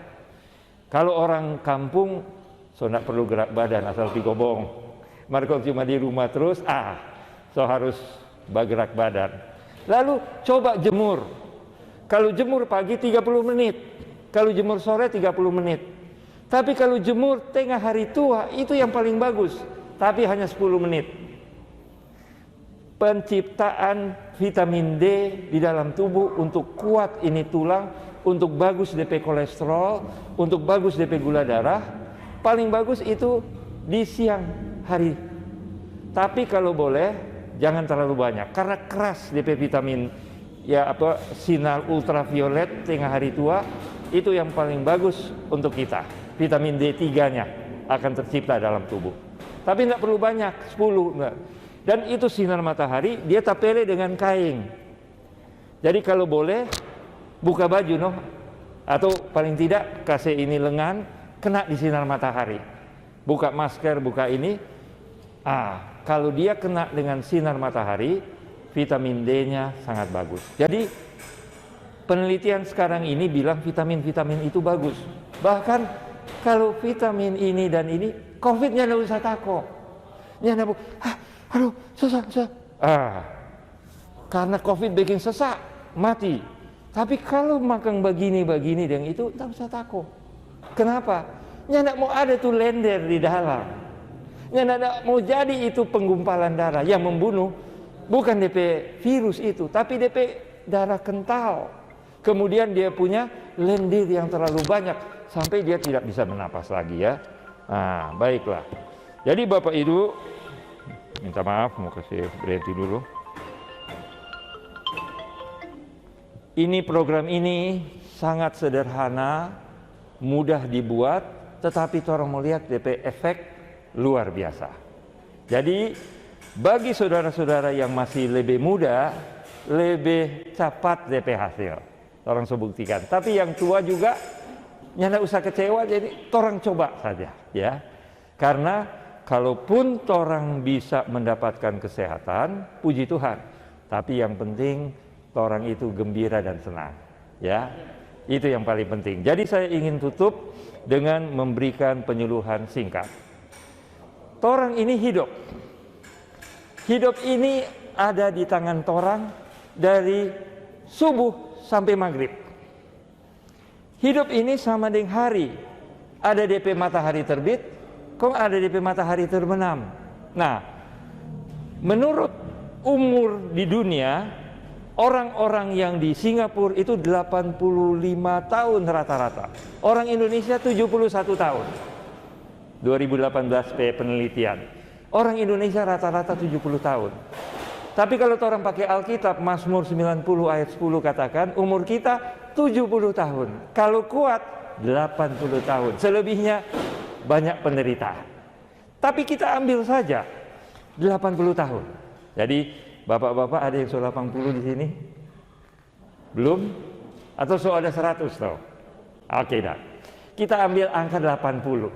Kalau orang kampung, tidak perlu gerak badan, asal pigobong. Mereka cuma di rumah terus, so harus bergerak badan. Lalu coba jemur. Kalau jemur pagi 30 menit. Kalau jemur sore 30 menit. Tapi kalau jemur tengah hari tua itu yang paling bagus, tapi hanya 10 menit. Penciptaan vitamin D di dalam tubuh untuk kuat ini tulang, untuk bagus DP kolesterol, untuk bagus DP gula darah, paling bagus itu di siang hari. Tapi kalau boleh jangan terlalu banyak karena keras DP vitamin sinar ultraviolet tengah hari tua itu yang paling bagus untuk kita. Vitamin D3-nya akan tercipta dalam tubuh. Tapi tidak perlu banyak, 10 enggak. Dan itu sinar matahari, dia tapele dengan kain. Jadi kalau boleh buka baju atau paling tidak kasih ini lengan kena di sinar matahari. Buka masker, buka ini. Kalau dia kena dengan sinar matahari, vitamin D-nya sangat bagus. Jadi penelitian sekarang ini bilang vitamin-vitamin itu bagus. Bahkan kalau vitamin ini dan ini, COVID-nya tidak usah takut. Susah. Karena COVID bikin sesak, mati. Tapi kalau makan begini dan itu, tidak usah takut. Kenapa? Tidak mau ada tuh lender di dalam. Tidak mau jadi itu penggumpalan darah yang membunuh. Bukan DP virus itu, tapi DP darah kental. Kemudian dia punya lendir yang terlalu banyak sampai dia tidak bisa bernapas lagi ya. Baiklah. Jadi Bapak Ibu, minta maaf mau kasih berhenti dulu. Ini program ini sangat sederhana, mudah dibuat, tetapi orang melihat DP efek luar biasa. Jadi bagi saudara-saudara yang masih lebih muda, lebih cepat DP hasil. Orang sebuktikan. Tapi yang tua juga tidak usah kecewa, jadi orang coba saja ya. Karena kalaupun orang bisa mendapatkan kesehatan, puji Tuhan. Tapi yang penting orang itu gembira dan senang ya. Itu yang paling penting. Jadi saya ingin tutup dengan memberikan penyuluhan singkat. Orang ini hidup. Hidup ini ada di tangan orang dari subuh sampai maghrib. Hidup ini sama dengan hari. Ada DP matahari terbit, ada DP matahari terbenam. Nah, menurut umur di dunia, orang-orang yang di Singapura itu 85 tahun rata-rata. Orang Indonesia 71 tahun. 2018 penelitian. Orang Indonesia rata-rata 70 tahun. Tapi kalau orang pakai Alkitab, Mazmur 90 ayat 10 katakan, umur kita 70 tahun. Kalau kuat, 80 tahun. Selebihnya banyak penderitaan. Tapi kita ambil saja 80 tahun. Jadi bapak-bapak ada yang sudah 80 di sini? Belum? Atau sudah ada 100 tahu? Oke dah. Kita ambil angka 80.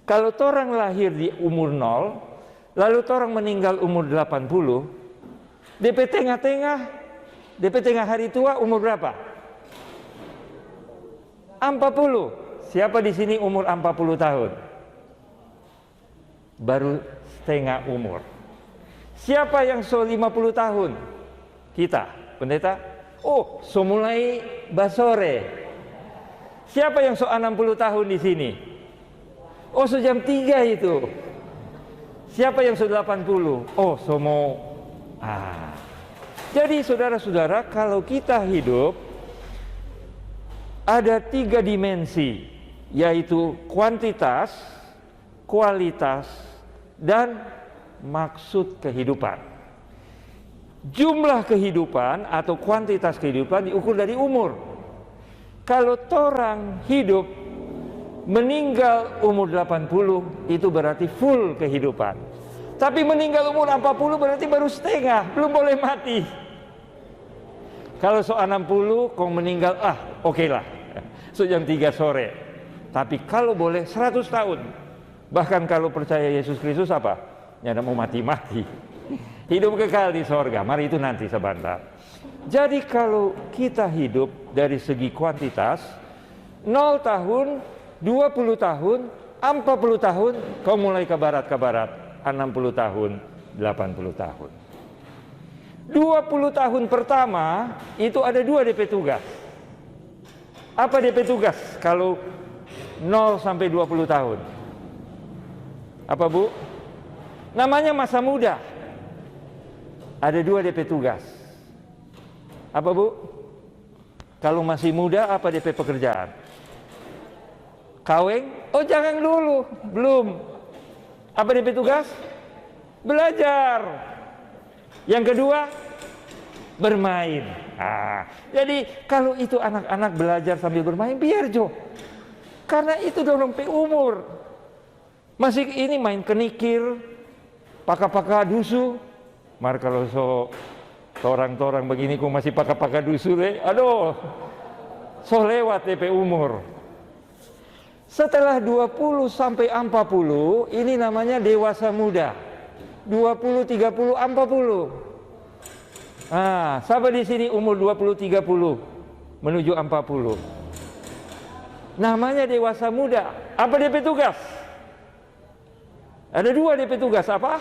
Kalau orang lahir di umur 0, lalu orang meninggal umur 80, DP tengah hari tua umur berapa? 40. Siapa di sini umur 40 tahun? Baru setengah umur. Siapa yang 50 tahun? Kita, pendeta. So mulai basore. Siapa yang 60 tahun di sini? Jam 3 itu. Siapa yang 80? Mau. Jadi saudara-saudara, kalau kita hidup ada 3 dimensi, yaitu kuantitas, kualitas, dan maksud kehidupan. Jumlah kehidupan atau kuantitas kehidupan diukur dari umur. Kalau orang hidup meninggal umur 80, itu berarti full kehidupan. Tapi meninggal umur 40 berarti baru setengah, belum boleh mati. Kalau 60, kau meninggal, oke lah. Jam 3 sore. Tapi kalau boleh 100 tahun. Bahkan kalau percaya Yesus Kristus apa? Tidak mau mati-mati. Hidup kekal di sorga. Mari itu nanti sebentar. Jadi kalau kita hidup dari segi kuantitas, 0 tahun, 20 tahun, 40 tahun, kau mulai ke barat, 60 tahun, 80 tahun. 20 tahun pertama itu ada 2 DP tugas. Apa DP tugas? Kalau 0 sampai 20 tahun. Apa Bu? Namanya masa muda. Ada 2 DP tugas. Apa Bu? Kalau masih muda apa DP pekerjaan? Kawin? Oh jangan dulu, belum. Apa DP tugas? Belajar. Yang kedua, bermain. Jadi kalau itu anak-anak belajar sambil bermain, biar Jo. Karena itu dorong pe umur. Masih ini main kenikir, paka-paka dusu. Mar kalau torang-torang begini kok masih paka-paka dusu deh. Aduh, so lewat DP umur. Setelah 20 sampai 40, ini namanya dewasa muda. 20, 30, 40. Siapa di sini umur 20, 30 menuju 40? Namanya dewasa muda. Apa DP tugas? Ada 2 DP tugas, apa?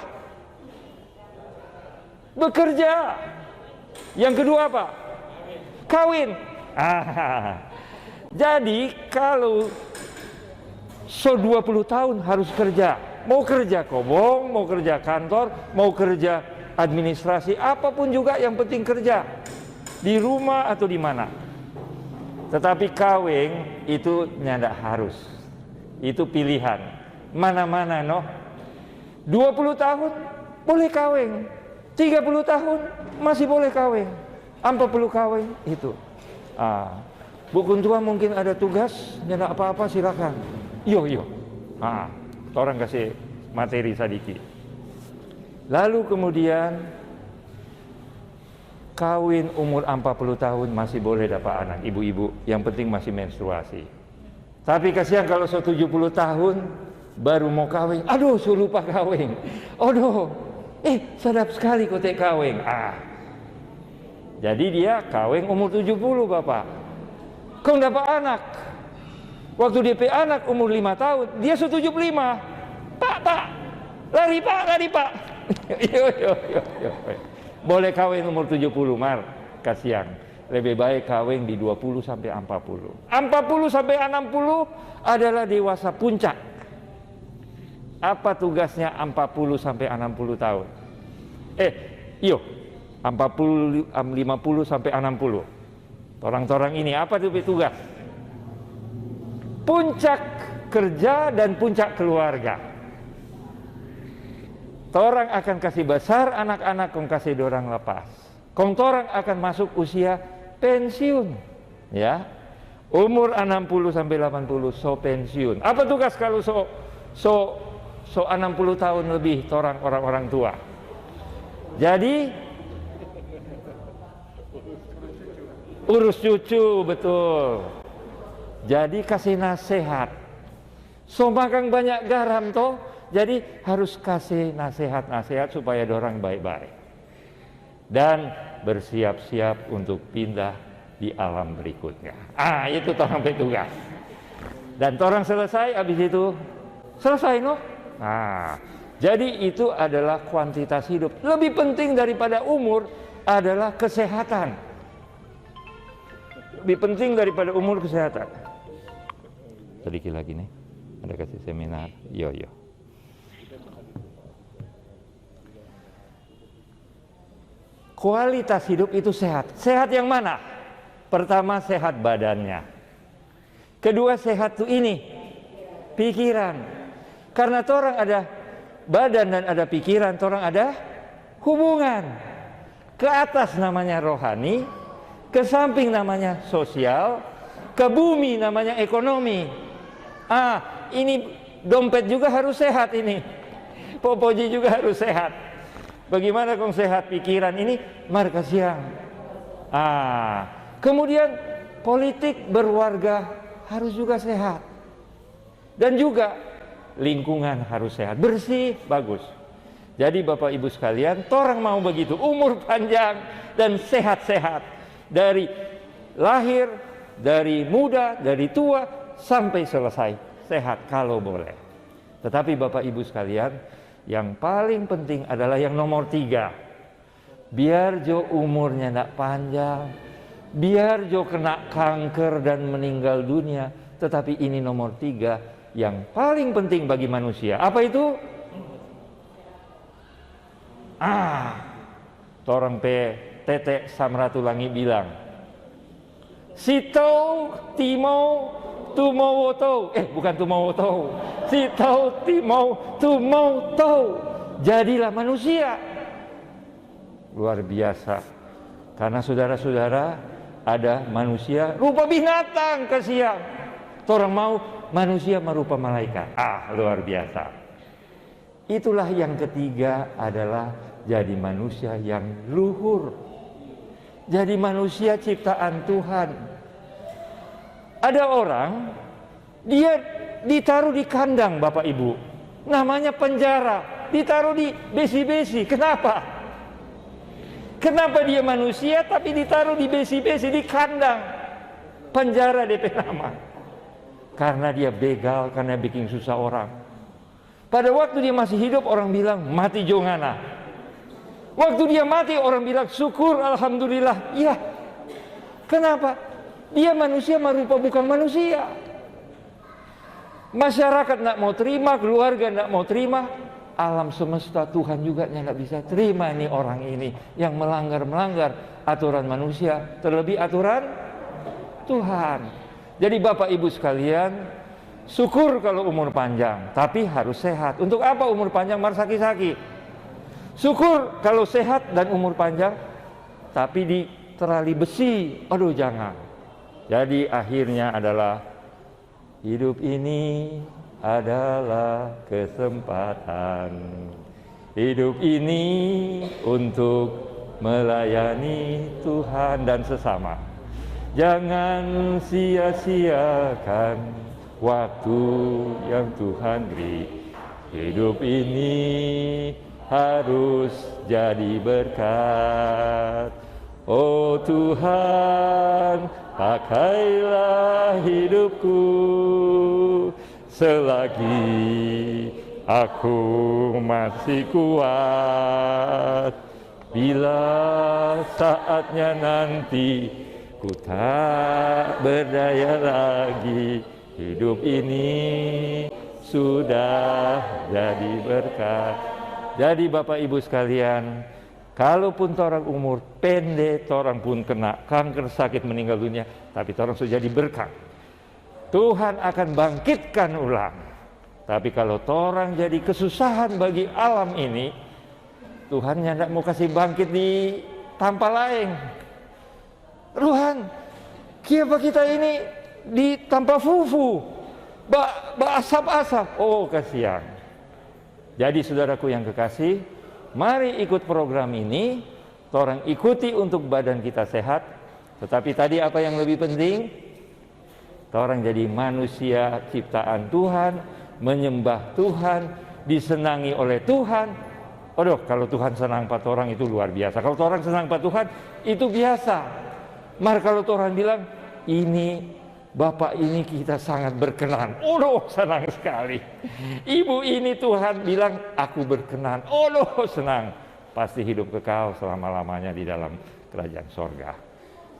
Bekerja. Yang kedua apa? Kawin. Jadi kalau 20 tahun harus kerja. Mau kerja kobong, mau kerja kantor, mau kerja administrasi, apapun juga yang penting kerja. Di rumah atau di mana. Tetapi kawin itu nyandak harus. Itu pilihan. Mana-mana no. 20 tahun boleh kawin. 30 tahun masih boleh kawin. 40 kawin itu. Bu Kuntua mungkin ada tugas, nyandak apa-apa silakan. Yo. Orang kasih materi sadiki. Lalu kemudian kawin umur 40 tahun masih boleh dapat anak, ibu-ibu. Yang penting masih menstruasi. Tapi kasihan kalau 70 tahun baru mau kawin. Aduh, suruh lupa kawin. Aduh, sedap sekali kotek kawin. Jadi dia kawin umur 70 Bapak. Kau dapat anak. Waktu DP anak umur 5 tahun, dia 75. Pak, lari Pak. Yo. Boleh kawin umur 70, Mar. Kasihan. Lebih baik kawin di 20 sampai 40. 40 sampai 60 adalah dewasa puncak. Apa tugasnya 40 sampai 60 tahun? 50 sampai 60. Torang-torang ini apa tugas? Puncak kerja dan puncak keluarga. Torang akan kasih besar anak-anak, kong kasih dorang lepas. Kong torang akan masuk usia pensiun. Ya. Umur 60 sampai 80 so pensiun. Apa tugas kalau so 60 tahun lebih torang orang-orang tua? Jadi urus cucu, betul. Jadi kasih nasihat. So makan banyak garam toh, jadi harus kasih nasihat-nasihat supaya dorang baik-baik. Dan bersiap-siap untuk pindah di alam berikutnya. Itu torang petugas. Dan torang selesai, habis itu selesai no. Jadi itu adalah kuantitas hidup. Lebih penting daripada umur adalah kesehatan. Lebih penting daripada umur kesehatan. Sedikit lagi nih, ada kasih seminar. Yo. Kualitas hidup itu sehat. Sehat yang mana? Pertama, sehat badannya. Kedua, sehat tuh ini, pikiran. Karena orang ada badan dan ada pikiran, orang ada hubungan. Ke atas namanya rohani, ke samping namanya sosial, ke bumi namanya ekonomi. Ini dompet juga harus sehat ini. Popoji juga harus sehat. Bagaimana kong sehat pikiran ini? Marka siang. Kemudian politik berwarga harus juga sehat. Dan juga lingkungan harus sehat, bersih, bagus. Jadi Bapak Ibu sekalian, torang mau begitu, umur panjang dan sehat-sehat. Dari lahir, dari muda, dari tua, sampai selesai sehat kalau boleh. Tetapi Bapak Ibu sekalian, yang paling penting adalah yang nomor 3. Biar jo umurnya tidak panjang, biar jo kena kanker dan meninggal dunia, tetapi ini nomor 3 yang paling penting bagi manusia. Apa itu? Torang Tete Samratulangi bilang, Sitau Timau Tumowoto, bukan Tumowoto, Sitau Timau Tumowoto, jadilah manusia. Luar biasa. Karena saudara-saudara, ada manusia rupa binatang, kasihan. Torang mau manusia merupa malaikat. Luar biasa. Itulah yang ketiga adalah jadi manusia yang luhur. Jadi manusia ciptaan Tuhan. Ada orang, dia ditaruh di kandang Bapak Ibu. Namanya penjara. Ditaruh di besi-besi. Kenapa? Kenapa dia manusia tapi ditaruh di besi-besi, di kandang? Penjara DP nama. Karena dia begal, karena bikin susah orang. Pada waktu dia masih hidup, orang bilang mati jongana. Waktu dia mati, orang bilang syukur, alhamdulillah. Iya. Kenapa? Dia manusia merupa bukan manusia. Masyarakat tidak mau terima, keluarga tidak mau terima, alam semesta Tuhan juga tidak bisa terima ini orang ini yang melanggar aturan manusia, terlebih aturan Tuhan. Jadi Bapak Ibu sekalian, syukur kalau umur panjang, tapi harus sehat. Untuk apa umur panjang marsaki-saki? Syukur kalau sehat dan umur panjang, tapi di terali besi, aduh jangan. Jadi akhirnya adalah hidup ini adalah kesempatan. Hidup ini untuk melayani Tuhan dan sesama. Jangan sia-siakan waktu yang Tuhan beri. Hidup ini harus jadi berkat. Oh Tuhan, pakailah hidupku selagi aku masih kuat. Bila saatnya nanti ku tak berdaya lagi, hidup ini sudah jadi berkat. Jadi Bapak Ibu sekalian, kalaupun orang umur pendek, orang pun kena kanker, sakit, meninggal dunia, tapi orang sudah jadi berkat. Tuhan akan bangkitkan ulang. Tapi kalau orang jadi kesusahan bagi alam ini, Tuhan tidak mau kasih bangkit di tanpa lain. Tuhan, kenapa kita ini di tanpa fufu, asap-asap? Oh kasihan. Jadi saudaraku yang kekasih, mari ikut program ini. Orang ikuti untuk badan kita sehat. Tetapi tadi apa yang lebih penting? Orang jadi manusia ciptaan Tuhan, menyembah Tuhan, disenangi oleh Tuhan. Aduh, kalau Tuhan senang pada orang itu luar biasa. Kalau orang senang pada Tuhan, itu biasa. Maka kalau Tuhan bilang, ini Bapak ini kita sangat berkenan. Oh, senang sekali. Ibu ini Tuhan bilang, aku berkenan. Oh, senang. Pasti hidup kekal selama-lamanya di dalam kerajaan sorga.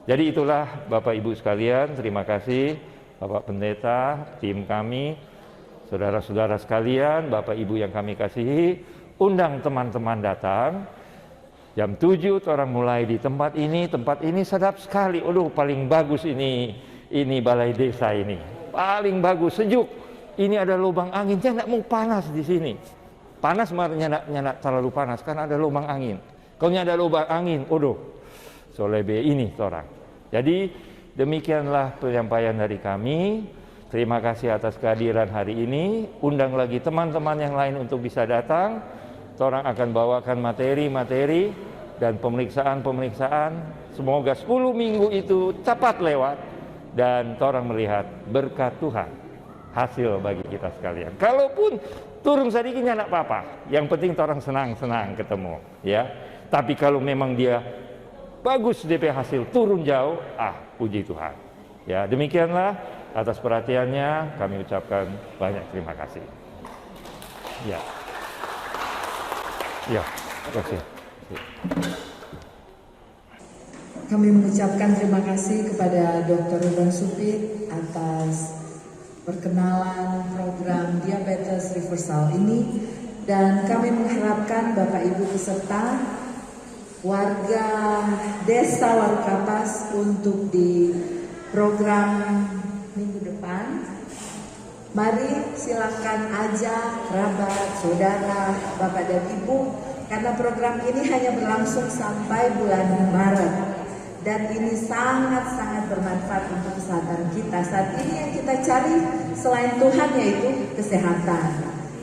Jadi itulah Bapak Ibu sekalian, terima kasih Bapak Pendeta, tim kami, saudara-saudara sekalian, Bapak Ibu yang kami kasihi, undang teman-teman datang. Jam 7 orang mulai di tempat ini sedap sekali. Aduh, paling bagus ini balai desa ini. Paling bagus, sejuk. Ini ada lubang anginnya, enggak mau panas di sini. Panas marahnya enggak terlalu panas karena ada lubang angin. Kalau ada lubang angin, aduh, solebe ini orang. Jadi demikianlah penyampaian dari kami. Terima kasih atas kehadiran hari ini. Undang lagi teman-teman yang lain untuk bisa datang. Orang akan bawakan materi-materi dan pemeriksaan-pemeriksaan. Semoga 10 minggu itu cepat lewat dan orang melihat berkat Tuhan hasil bagi kita sekalian. Kalaupun turun sedikitnya enggak apa-apa. Yang penting orang senang-senang ketemu, ya. Tapi kalau memang dia bagus DP hasil turun jauh, puji Tuhan. Ya, demikianlah atas perhatiannya kami ucapkan banyak terima kasih. Ya. Ya, terima kasih. Kami mengucapkan terima kasih kepada Dr. Ruben Supit atas perkenalan program diabetes reversal ini, dan kami mengharapkan Bapak Ibu peserta warga Desa Warukapas untuk di program minggu depan. Mari silakan ajak kerabat, saudara, Bapak dan Ibu, karena program ini hanya berlangsung sampai bulan Maret. Dan ini sangat-sangat bermanfaat untuk kesehatan kita. Saat ini yang kita cari selain Tuhan yaitu kesehatan.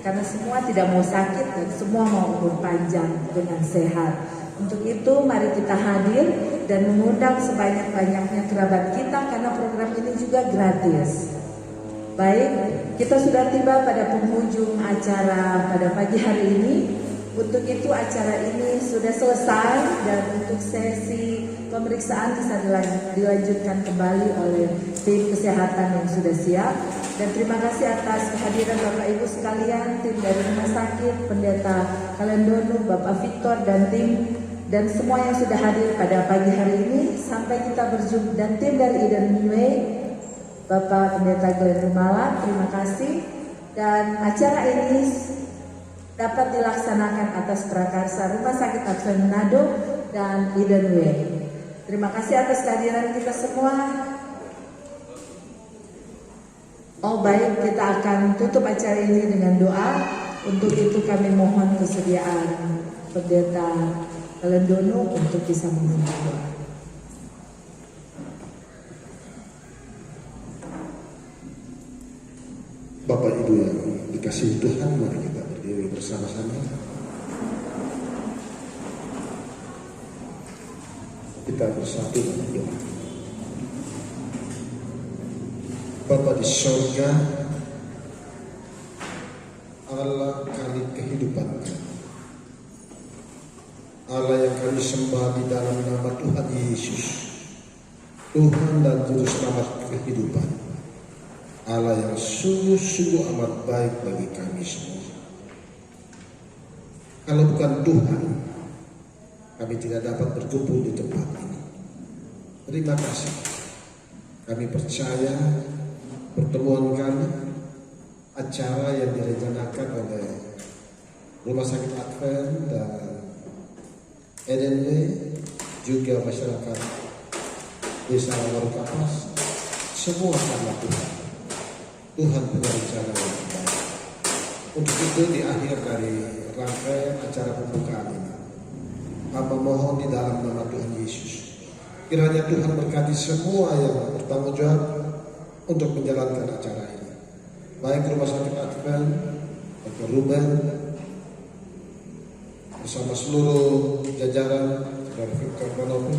Karena semua tidak mau sakit dan semua mau umur panjang dengan sehat. Untuk itu mari kita hadir dan mengundang sebanyak-banyaknya kerabat kita karena program ini juga gratis. Baik, kita sudah tiba pada penghujung acara pada pagi hari ini. Untuk itu acara ini sudah selesai dan untuk sesi pemeriksaan bisa dilanjutkan kembali oleh tim kesehatan yang sudah siap. Dan terima kasih atas kehadiran Bapak Ibu sekalian, tim dari Rumah Sakit, Pendeta Kalendono, Bapak Victor dan tim, dan semua yang sudah hadir pada pagi hari ini. Sampai kita berjumpa, dan tim dari Eden Way, Bapak Pendeta Glenn Rumalat, terima kasih. Dan acara ini dapat dilaksanakan atas prakarsa Rumah Sakit Advent Manado dan Eden Way. Terima kasih atas kehadiran kita semua. Oh baik, kita akan tutup acara ini dengan doa. Untuk itu kami mohon kesediaan Pendeta Kalendono untuk bisa memimpin doa. Bapak Ibu yang dikasihi Tuhan, mari kita berdiri bersama-sama. Kita bersatu dalam doa. Bapa di surga, Allah kali kehidupan kami, Allah yang kami sembah di dalam nama Tuhan Yesus, Tuhan dan Juru Selamat kehidupan, Allah yang sungguh-sungguh amat baik bagi kami semua. Kalau bukan Tuhan, kami tidak dapat berkumpul di tempat ini. Terima kasih. Kami percaya pertemuan kami, acara yang direncanakan oleh Rumah Sakit Advent dan Eden Way, juga masyarakat Desa Warukapas, semua karena Tuhan. Tuhan punya rencana yang baik. Untuk itu di akhir dari rangkaian acara pembukaan ini, hamba mohon di dalam nama Tuhan Yesus, kiranya Tuhan berkati semua yang bertanggung jawab untuk menjalankan acara ini, baik Rumah Sakit Advent, Dr. Ruben, bersama seluruh jajaran dari Victor Manopo,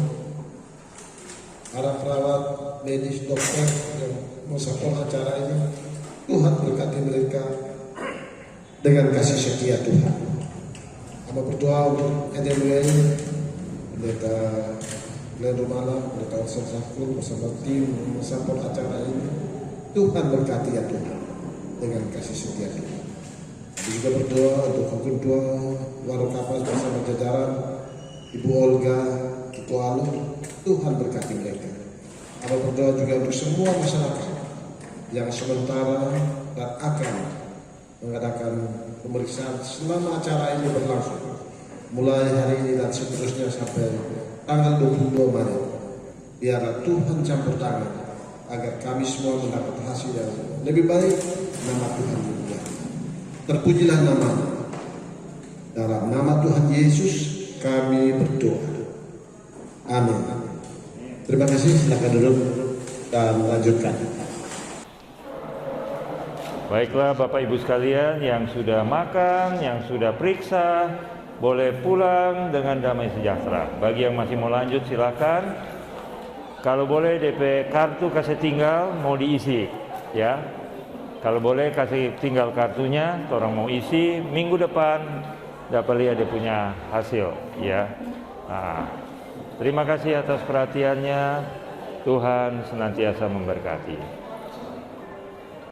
para perawat, medis, dokter yang mensupport acara ini. Tuhan berkati mereka dengan kasih setia Tuhan. Hamba berdoa untuk EDW, Pendeta Glenn Rumalat, Pendeta Orson Sakur bersama tim mensupport acara ini. Tuhan berkati ya Tuhan dengan kasih setia Tuhan. Kami juga berdoa untuk Ketua Warukapas bersama jajaran Ibu Olga, Ketua Alun. Tuhan berkati mereka. Hamba berdoa juga untuk semua masyarakat yang sementara dan akan mengadakan pemeriksaan selama acara ini berlangsung, mulai hari ini dan seterusnya sampai tanggal 22 Maret. Biarlah Tuhan campur tangan agar kami semua mendapat hasil yang lebih baik. Nama Tuhan dimuliakan. Terpujilah nama-Nya. Dalam nama Tuhan Yesus kami berdoa. Amin. Terima kasih. Silakan duduk dan lanjutkan. Baiklah Bapak Ibu sekalian yang sudah makan, yang sudah periksa, boleh pulang dengan damai sejahtera. Bagi yang masih mau lanjut silakan. Kalau boleh DP kartu kasih tinggal mau diisi ya. Kalau boleh kasih tinggal kartunya, orang mau isi minggu depan dapat lihat dia punya hasil ya. Nah, terima kasih atas perhatiannya. Tuhan senantiasa memberkati.